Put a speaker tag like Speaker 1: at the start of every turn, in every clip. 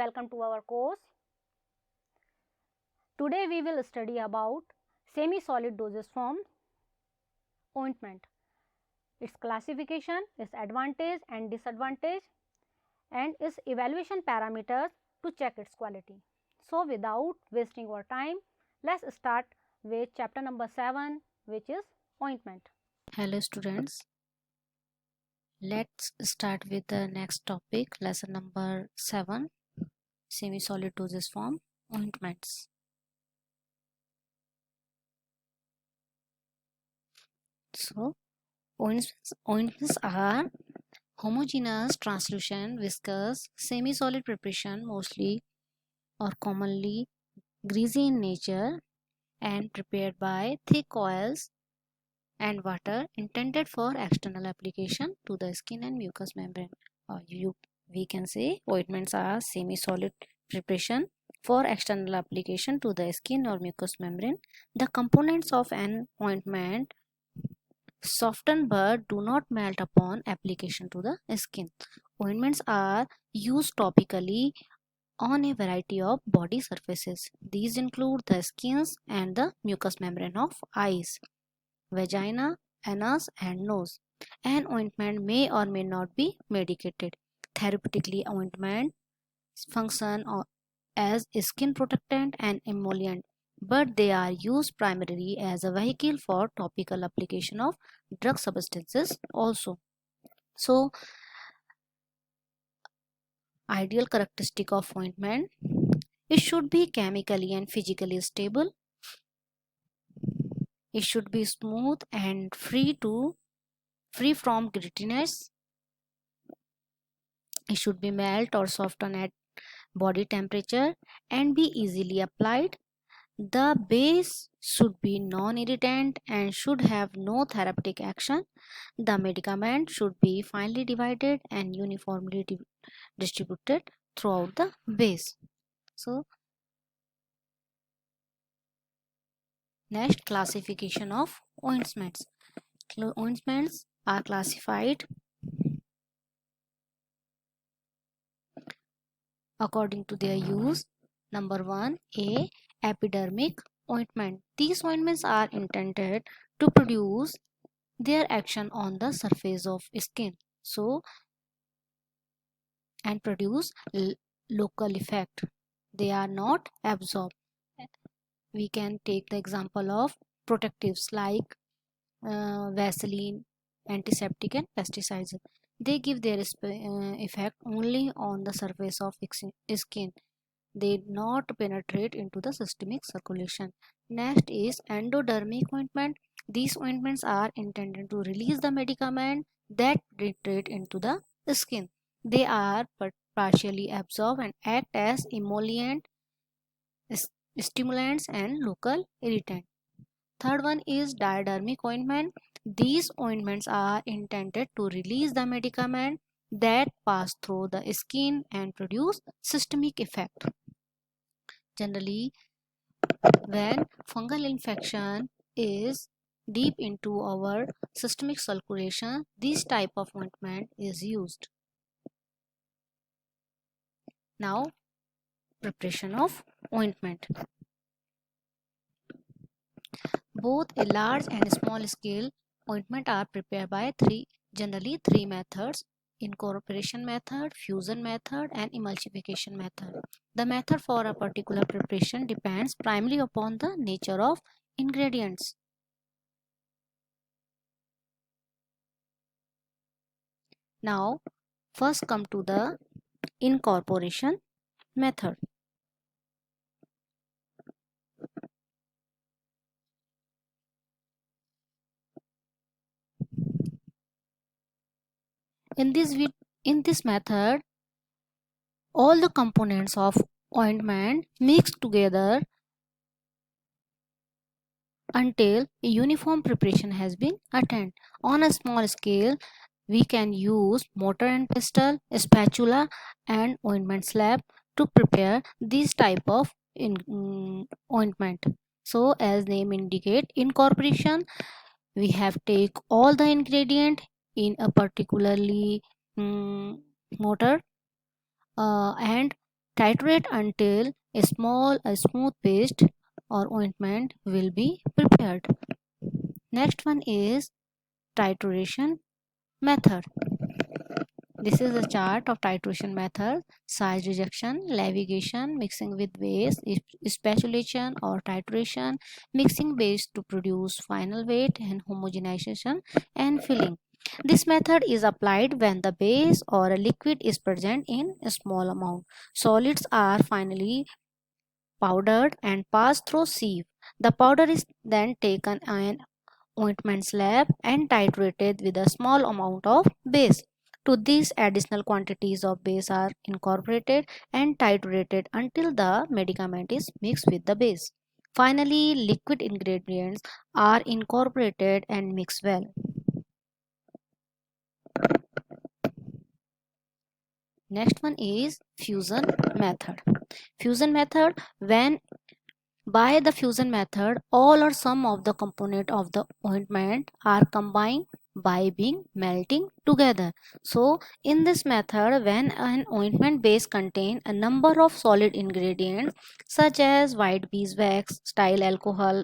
Speaker 1: welcome to our course. Today we will study about semi-solid dosage form ointment, its classification, its advantage and disadvantage, and its evaluation parameters to check its quality. So without wasting our time, let's start with chapter number 7, which is ointment.
Speaker 2: Hello students, let's start with the next topic, lesson number 7, semi-solid dosage form ointments. So ointments are homogeneous, translucent, viscous, semi-solid preparation, mostly or commonly greasy in nature and prepared by thick oils and water, intended for external application to the skin and mucous membrane. We can say ointments are semi-solid preparation for external application to the skin or mucous membrane. The components of an ointment soften but do not melt upon application to the skin. Ointments are used topically on a variety of body surfaces. These include the skins and the mucous membrane of eyes, vagina, anus, and nose. An ointment may or may not be medicated. Therapeutically, ointments function as a skin protectant and emollient, but they are used primarily as a vehicle for topical application of drug substances also. So, ideal characteristic of ointment: it should be chemically and physically stable. It should be smooth and free from grittiness. It should be melt or soften at body temperature and be easily applied. The base should be non-irritant and should have no therapeutic action. The medicament should be finely divided and uniformly distributed throughout the base. So, next, classification of ointments. Ointments are classified according to their use. Number 1, A. Epidermic ointment. These ointments are intended to produce their action on the surface of skin, so and produce local effect. They are not absorbed. We can take the example of protectives like Vaseline, antiseptic, and pesticides. They give their effect only on the surface of skin. They do not penetrate into the systemic circulation. Next is endodermic ointment. These ointments are intended to release the medicament that penetrate into the skin. They are partially absorbed and act as emollient, stimulants, and local irritant. Third one is diadermic ointment. These ointments are intended to release the medicament that pass through the skin and produce systemic effect. Generally, when fungal infection is deep into our systemic circulation, this type of ointment is used. Now, preparation of ointment. Both a large and small scale ointment are prepared by generally three methods: incorporation method, fusion method, and emulsification method. The method for a particular preparation depends primarily upon the nature of ingredients. Now, first come to the incorporation method. In this method, all the components of ointment mixed together until a uniform preparation has been attained. On a small scale, we can use mortar and pestle, spatula, and ointment slab to prepare this type of ointment. So, as name indicate, incorporation, we have take all the ingredient in a particularly mortar and Titrate until a smooth paste or ointment will be prepared. Next one is titration method. This is a chart of titration method: size reduction, leviation, mixing with base, spatulation or titration, mixing base to produce final weight, and homogenization and filling. This method is applied when the base or a liquid is present in a small amount. Solids are finally powdered and passed through sieve. The powder is then taken an ointment slab and titrated with a small amount of base. To these, additional quantities of base are incorporated and titrated until the medicament is mixed with the base. Finally, liquid ingredients are incorporated and mixed well. Next one is fusion method. Fusion method: when by the fusion method, all or some of the component of the ointment are combined by being melting together. So in this method, when an ointment base contains a number of solid ingredients such as white beeswax, stearyl alcohol,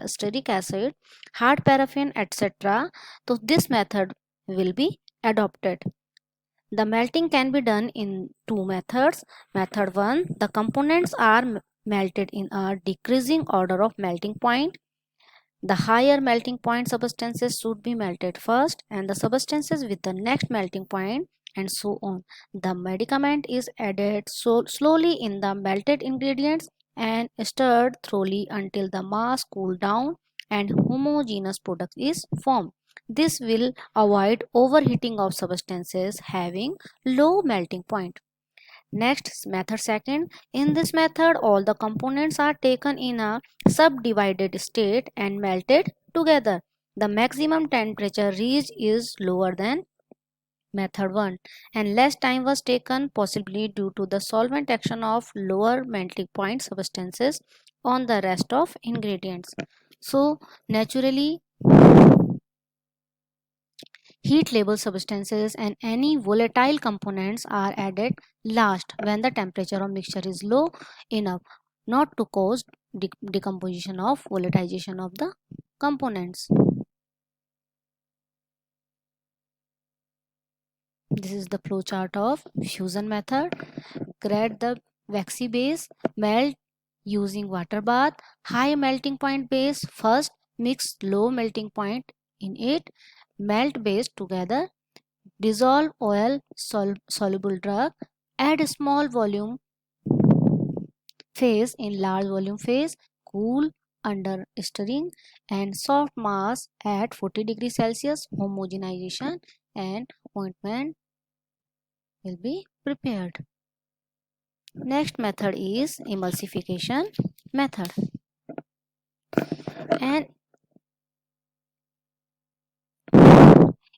Speaker 2: stearic acid, hard paraffin, etc., so this method will be adopted. The melting can be done in two methods. Method 1, the components are melted in a decreasing order of melting point. The higher melting point substances should be melted first, and the substances with the next melting point, and so on. The medicament is added slowly in the melted ingredients and stirred thoroughly until the mass cool down and homogeneous product is formed. This will avoid overheating of substances having low melting point. Next, method second. In this method, all the components are taken in a subdivided state and melted together. The maximum temperature reached is lower than method 1, and less time was taken, possibly due to the solvent action of lower melting point substances on the rest of ingredients. So naturally, heat label substances and any volatile components are added last when the temperature of mixture is low enough not to cause decomposition of volatilization of the components. This is the flow chart of fusion method. Grade the waxy base, melt using water bath, high melting point base first, mix low melting point in it, melt base together, dissolve oil soluble drug, add a small volume phase in large volume phase, cool under stirring, and soft mass at 40 degrees Celsius, homogenization and ointment will be prepared. Next method is emulsification method. And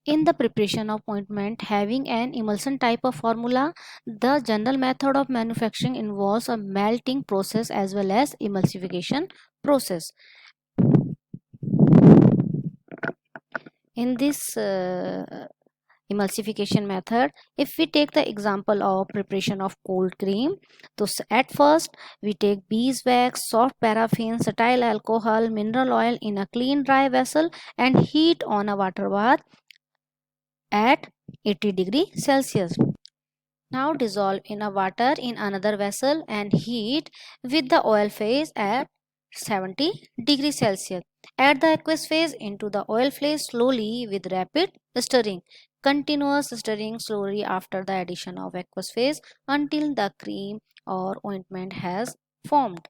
Speaker 2: in the preparation of ointment having an emulsion type of formula, the general method of manufacturing involves a melting process as well as emulsification process. In this emulsification method, if we take the example of preparation of cold cream, so at first we take beeswax, soft paraffin, cetyl alcohol, mineral oil in a clean dry vessel and heat on a water bath at 80 degrees Celsius. Now dissolve in a water in another vessel and heat with the oil phase at 70 degrees Celsius. Add the aqueous phase into the oil phase slowly with rapid stirring. Continuous stirring slowly after the addition of aqueous phase until the cream or ointment has formed.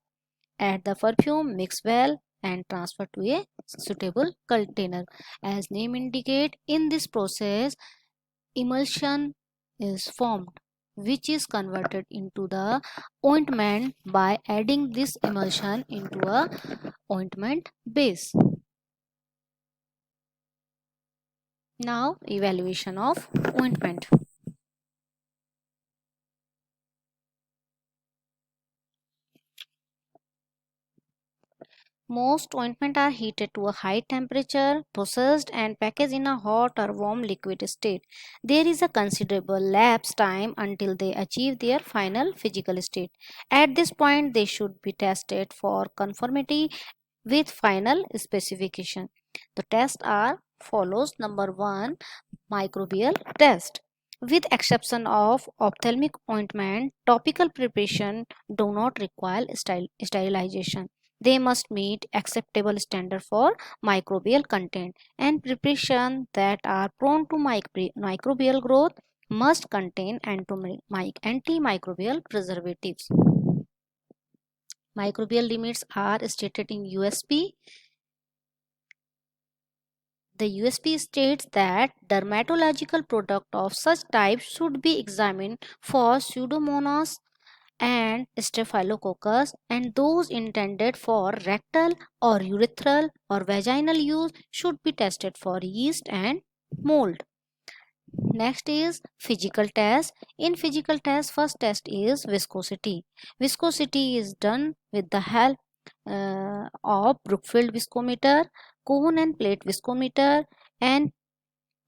Speaker 2: Add the perfume, mix well and transfer to a suitable container. As name indicate, in this process emulsion is formed, which is converted into the ointment by adding this emulsion into a ointment base. Now evaluation of ointment. Most ointment are heated to a high temperature, processed and packaged in a hot or warm liquid state. There is a considerable lapse time until they achieve their final physical state. At this point, they should be tested for conformity with final specification. The tests are follows. Number 1, microbial test. With exception of ophthalmic ointment, topical preparation do not require sterilization. They must meet acceptable standard for microbial content, and preparation that are prone to microbial growth must contain antimicrobial preservatives. Microbial limits are stated in USP. The USP states that dermatological product of such type should be examined for Pseudomonas and Staphylococcus, and those intended for rectal or urethral or vaginal use should be tested for yeast and mold. Next is physical test. In physical test, first test is viscosity. Viscosity is done with the help of Brookfield viscometer, cone and plate viscometer, and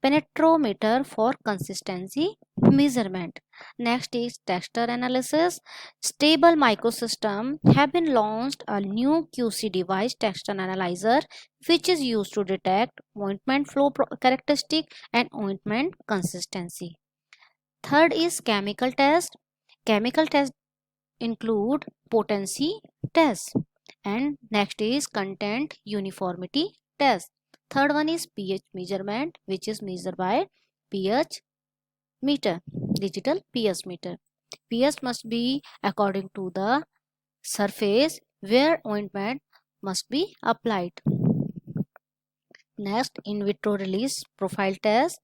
Speaker 2: penetrometer for consistency measurement. Next is texture analysis. Stable microsystem have been launched a new QC device, texture analyzer, which is used to detect ointment flow characteristic and ointment consistency. Third is chemical test. Chemical test include potency test, and next is content uniformity test. Third one is pH measurement, which is measured by pH meter, digital pH meter. pH must be according to the surface where ointment must be applied. Next, in vitro release profile test.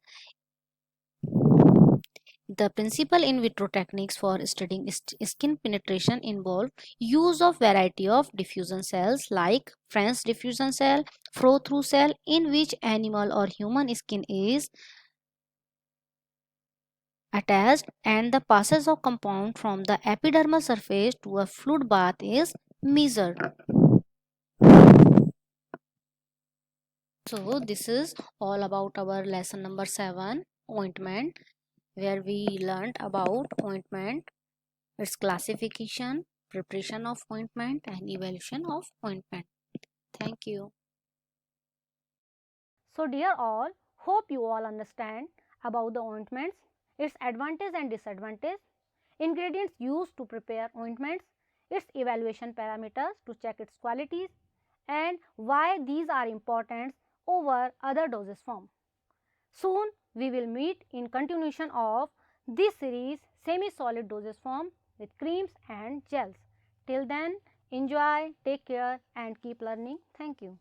Speaker 2: The principal in vitro techniques for studying skin penetration involve use of variety of diffusion cells like French diffusion cell, flow-through cell, in which animal or human skin is attached, and the passage of compound from the epidermal surface to a fluid bath is measured. So this is all about our lesson number 7, ointment, where we learned about ointment, its classification, preparation of ointment, and evaluation of ointment. Thank you.
Speaker 1: So dear all, hope you all understand about the ointments, its advantage and disadvantage, ingredients used to prepare ointments, its evaluation parameters to check its qualities, and why these are important over other dosage form. Soon we will meet in continuation of this series semi-solid dosage form with creams and gels. Till then, enjoy, take care and keep learning. Thank you.